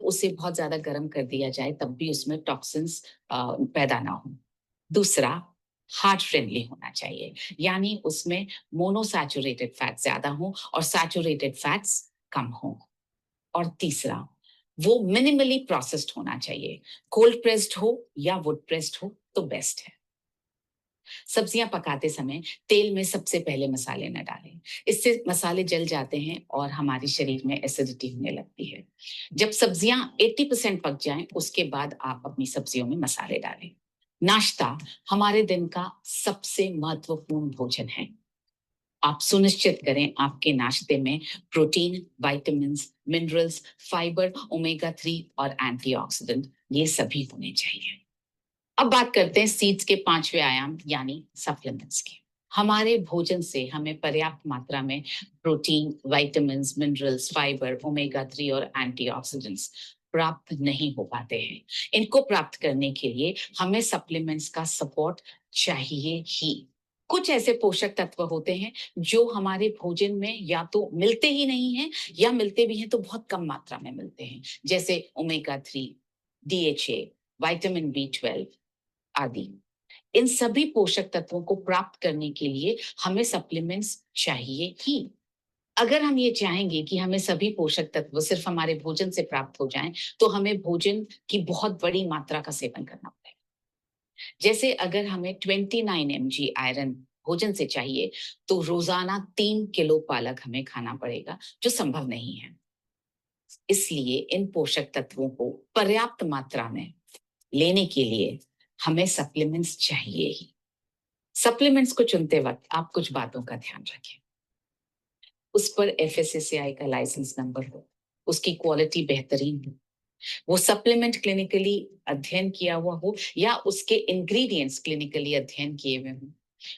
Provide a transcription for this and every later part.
उसे बहुत ज्यादा गर्म कर दिया जाए तब भी उसमें टॉक्सिन्स पैदा ना हो। दूसरा, हार्ट फ्रेंडली होना चाहिए, यानी उसमें मोनोसैचुरेटेड फैट ज्यादा हो और सैचुरेटेड फैट्स कम हो। और तीसरा, वो मिनिमली प्रोसेस्ड होना चाहिए, कोल्ड प्रेस्ड हो या वुड प्रेस्ड हो तो बेस्ट है। सब्जियां पकाते समय तेल में सबसे पहले मसाले न डालें, इससे मसाले जल जाते हैं और हमारे शरीर में एसिडिटी होने लगती है। जब सब्जियां 80% पक जाएं, उसके बाद आप अपनी सब्जियों में मसाले डालें। नाश्ता हमारे दिन का सबसे महत्वपूर्ण भोजन है। आप सुनिश्चित करें आपके नाश्ते में protein, vitamins, minerals, fibre, omega 3 और एंटीऑक्सीडेंट ये सभी होने चाहिए। अब बात करते हैं सीड्स के पांचवें आयाम यानी सप्लीमेंट्स की। हमारे भोजन से हमें पर्याप्त मात्रा में protein, vitamins, minerals, fibre, omega 3 और एंटीऑक्सीडेंट्स प्राप्त नहीं हो पाते हैं। इनको प्राप्त करने के लिए हमें सप्लीमेंट्स का सपोर्ट चाहिए ही। कुछ ऐसे पोषक तत्व होते हैं जो हमारे भोजन में या तो मिलते ही नहीं हैं या मिलते भी हैं तो बहुत कम मात्रा में मिलते हैं, जैसे ओमेगा 3, डीएचए, विटामिन बी 12 आदि। इन सभी पोषक तत्वों को प्राप्त करने के लिए हमें सप्लीमेंट्स चाहिए ही। अगर हम ये चाहेंगे कि हमें सभी पोषक तत्व सिर्फ हमारे भोजन से प्राप्त हो जाएं, तो हमें भोजन की बहुत बड़ी मात्रा का सेवन करना पड़ेगा। जैसे अगर हमें 29 mg आयरन भोजन से चाहिए, तो रोजाना 3 किलो पालक हमें खाना पड़ेगा, जो संभव नहीं है। इसलिए इन पोषक तत्वों को पर्याप्त मात्रा में लेने के लिए हमें सप्लीमेंट्स चाहिए ही। सप्लीमेंट्स को चुनते वक्त आप कुछ बातों का ध्यान रखें। उस पर एफएसएसएआई का लाइसेंस नंबर हो, उसकी क्वालिटी बेहतरीन हो, वो सप्लीमेंट क्लिनिकली अध्ययन किया हुआ हो या उसके इंग्रेडिएंट्स क्लिनिकली अध्ययन किए हुए हो,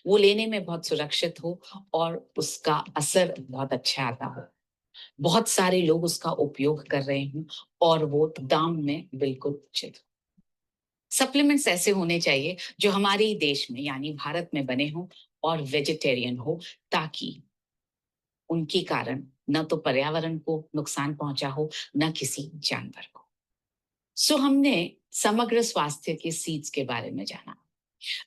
वो लेने में बहुत सुरक्षित हो और उसका असर बहुत अच्छा आता हो, बहुत सारे लोग उसका उपयोग कर रहे हों और वो दाम में बिल्कुल उचित हो। सप्लीमेंट्स ऐसे होने चाहिए जो हमारे ही देश में यानी भारत में बने हों और वेजिटेरियन हो, ताकि उनके कारण न तो पर्यावरण को नुकसान पहुंचा हो, न किसी जानवर को। हमने समग्र स्वास्थ्य के सीड्स के बारे में जाना।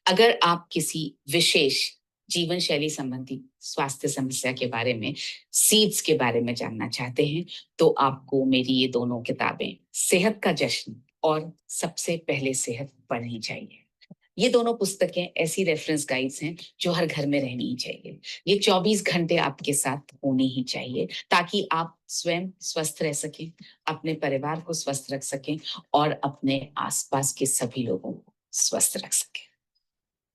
अगर आप किसी विशेष जीवन शैली संबंधी स्वास्थ्य समस्या के बारे में, सीड्स के बारे में जानना चाहते हैं, तो आपको मेरी ये दोनों किताबें सेहत का जश्न और सबसे पहले सेहत पढ़नी चाहिए। ये दोनों पुस्तकें ऐसी रेफरेंस गाइड्स हैं जो हर घर में रहनी ही चाहिए। ये 24 घंटे आपके साथ होनी ही चाहिए, ताकि आप स्वयं स्वस्थ रह सकें, अपने परिवार को स्वस्थ रख सकें और अपने आसपास के सभी लोगों को स्वस्थ रख सकें।